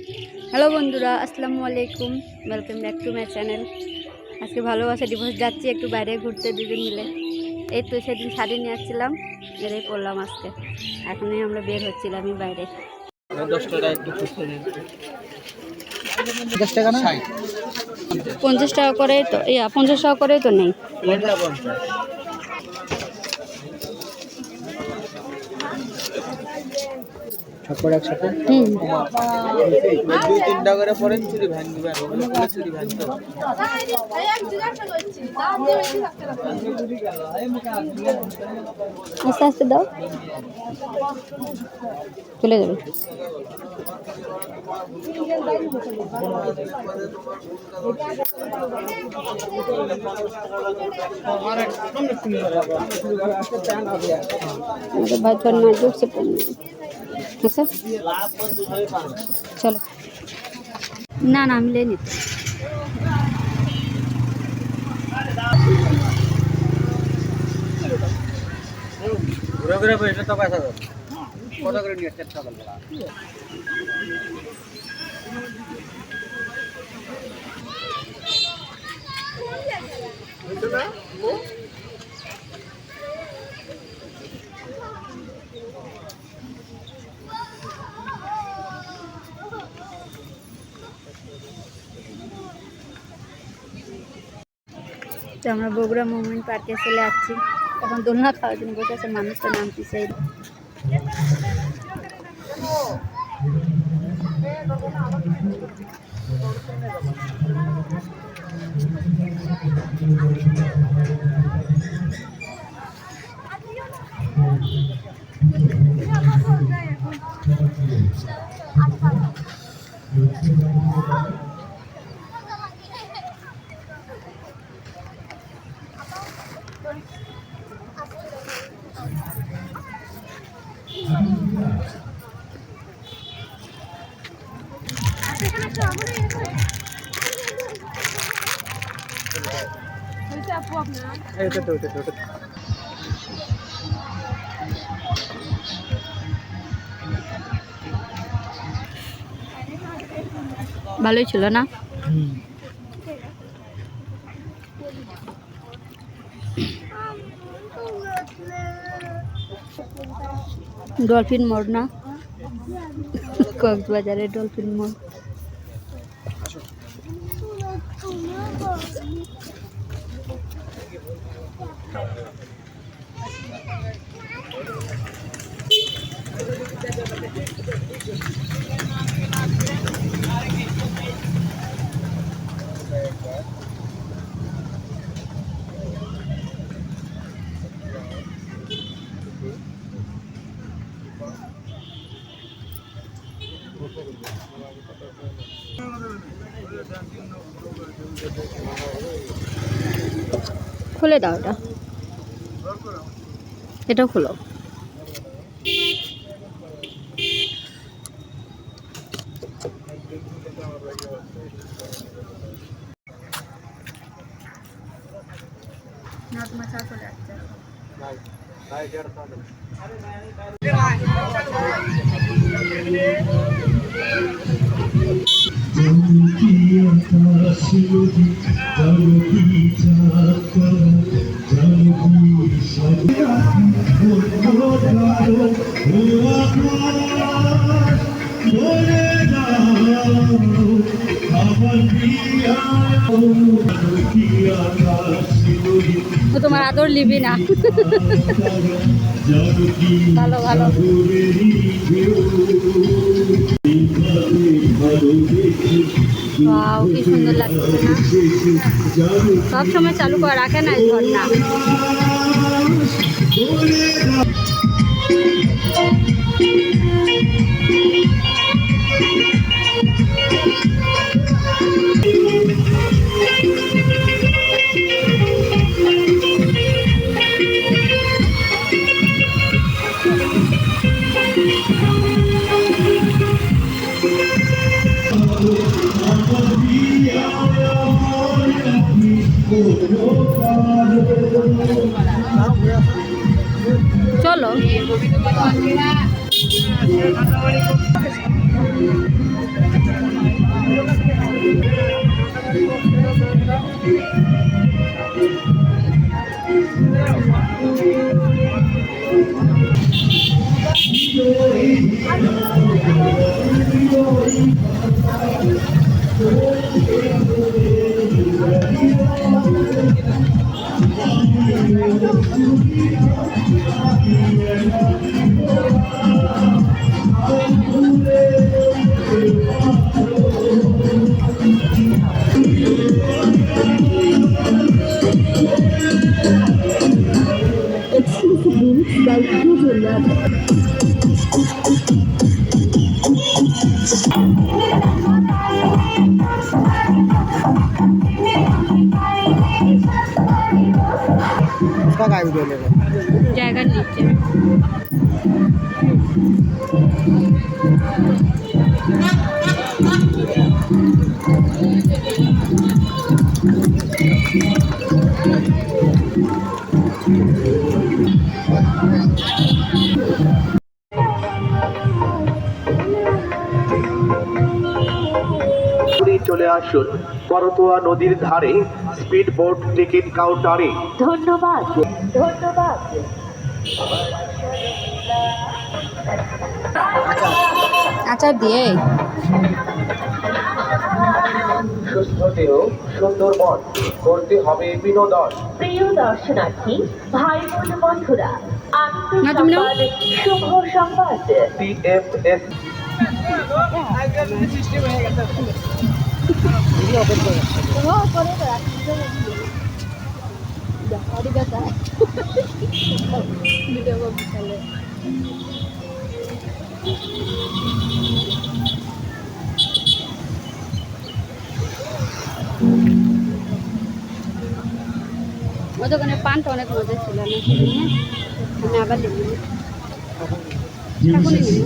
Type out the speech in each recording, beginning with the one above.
Hello বন্ধুরা, আসসালামু আলাইকুম। Welcome back to my channel. আজকে ভালোবাসা দিবস, যাচ্ছি একটু বাইরে ঘুরতে দুজন মিলে। এই তো সেদিন শাড়ি নিয়ে আসছিলাম, এটাই পরলাম আজকে। এখনই আমরা বের হচ্ছিলামই বাইরে। 50 টাকা করে তো, 50 টাকা করে তো নেই। একসাথে আস্তে আস্তে দাও, চলে যাবে। मेरे भाई थोड़ा नाजुक से पहनना है सर। चलो ना ना हम ले लेते। ঘুরে ঘুরে বসে তো পয়সা দাও কত করে নিয়ে আসছে সকালবেলা তো আমরা বগুড়া মোমেন্ট পার্কে চলে আসছি। এখন দোলনা খাওয়ার জন্য বসে আছে, মানুষ তো নামতেছে। ভালোই ছিল না? ডলফিন মোড় না, কক্সবাজারের ডলফিন মোড়। খুলে দাও, এটাও খুলো। চলে আসছে। তোমার আদর লিবি না। ভালো ভালো। ওয়াও, কি সুন্দর লাগছে না? সব সময় চালু করে রাখে না এই ঝর্ণা। চলো उसका काय वीडियो लेगा জায়গার নিচে চলে আসুন করতোয়া নদীর ধারে স্পিড বোট টিকিট কাউন্টারে। ধন্যবাদ ধন্যবাদ। আচার দিয়ে সুস্থ দেহ সুন্দর মন, করতে হবে বিনোদন। প্রিয় দর্শনার্থী ভাই বোন বন্ধুরা, না, তুমি নাও। শুভ সংবাদ TMS ওই দোকানে পানটা অনেক মজা ছিল না আমি আবার দেখি এখনই নিই।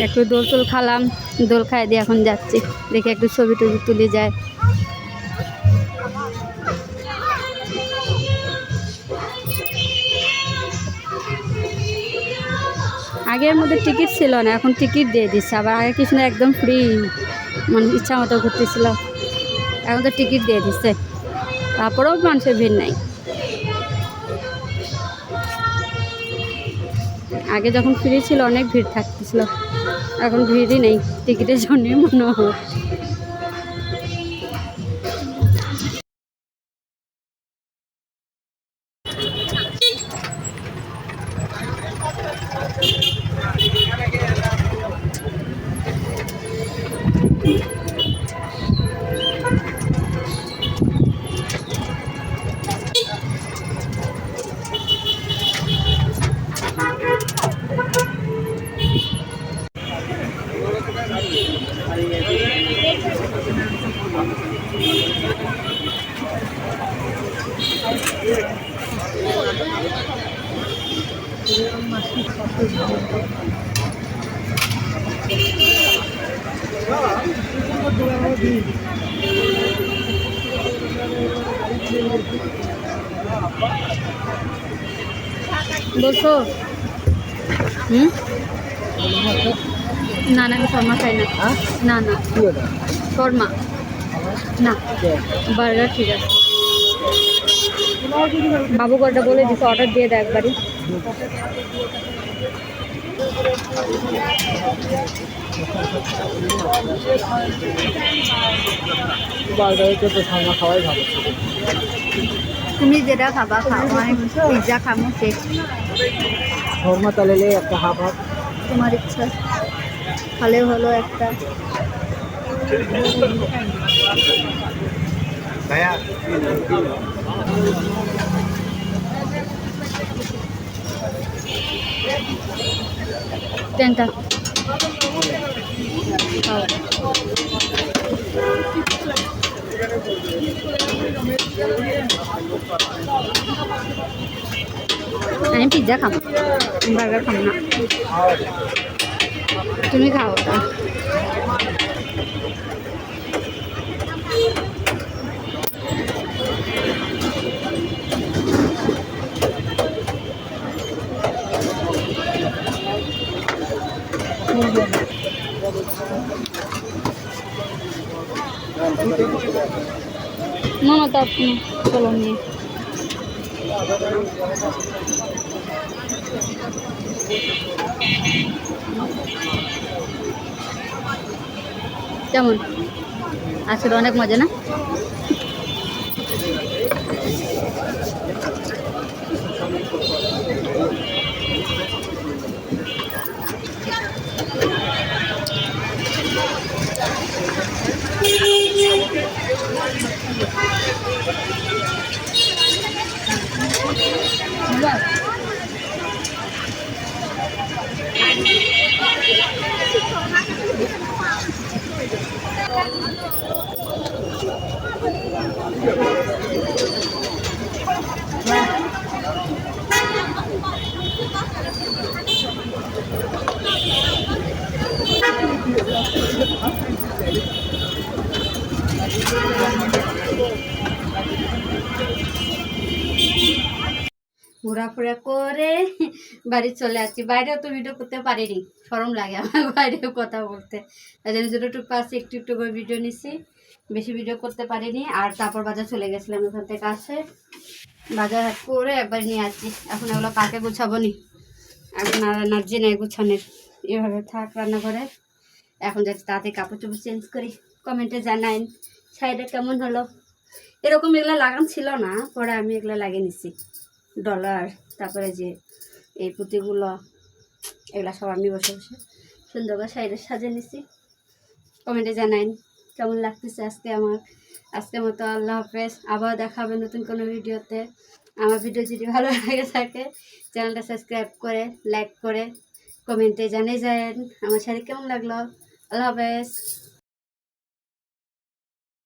একটু দোল টোল খালাম, দোল খাই দিয়ে এখন যাচ্ছি, দেখি একটু ছবি টবি তুলে যায়। আগের মধ্যে টিকিট ছিল না, এখন টিকিট দিয়ে দিচ্ছে, আবার আগে কিছু না একদম ফ্রি, মানে ইচ্ছা মতো ঘুরতেছিল, এখন তো টিকিট দিয়ে দিচ্ছে, তারপরেও মানুষের ভিড় নাই। আগে যখন ফ্রি ছিল অনেক ভিড় থাকতেছিল, এখন ভিড়ই নেই, টিকিটের জন্যই মনে হয়। বলছো না না, আমি শর্মা খাই না। না না, শর্মা না, বার্গার ঠিক আছে। বাবু কটা বলে দিচ্ছে অর্ডার দিয়ে দেয় একবারই। বার্গারের তো শর্মা খাওয়াই ভালো। তুমি যেটা খাবা খাও, আমি পিৎজা খাবো শেষ। শর্মা তাহলে একটা হাফ হাফ তোমার ইচ্ছা, খালে হলো একটা। ভাইয়া টেনটা আমি পিৎজা খাবো, বার্গার খাবো না। তুমি খাও ওটা। না না, তা চলো নিয়ে কেমন আজকে অনেক মজা না? ঘোরাফেরা করে বাড়ি চলে আসছি। বাইরেও তো ভিডিও করতে পারিনি, শরম লাগে আমার বাইরেও কথা বলতে। তাই জন্য যতটুকু পাচ্ছি একটু একটু করে ভিডিও নিছি, বেশি ভিডিও করতে পারিনি। আর তারপর বাজার চলে গেছিলাম, ওখান থেকে আসে বাজার হাট করে একবার নিয়ে আসছি। এখন এগুলো কাকে গুছাবো নি, এখন আর এনার্জি নেই গুছানোর, এভাবে থাক রান্নাঘরে। এখন যাচ্ছি তাতে কাপড় চোপড় চেঞ্জ করি। কমেন্টে জানাইন শাড়িটা কেমন হলো। এরকম এগুলো লাগান ছিল না, পরে আমি এগুলো লাগিয়ে নিছি। ডলার, তারপরে যে এই পুঁতিগুলো, এগুলো সব আমি বসে বসে সুন্দর করে শাড়িটা সাজিয়ে নিছি। কমেন্টে জানাইন কেমন লাগতেছে আজকে আমার। আজকের মতো আল্লাহ হাফেজ, আবার দেখা হবে নতুন কোনো ভিডিওতে। আমার ভিডিও যদি ভালো লাগে থাকে চ্যানেলটা সাবস্ক্রাইব করে লাইক করে কমেন্টে জানিয়ে যান আমার শাড়ি কেমন লাগলো। আল্লাহ হাফেজ।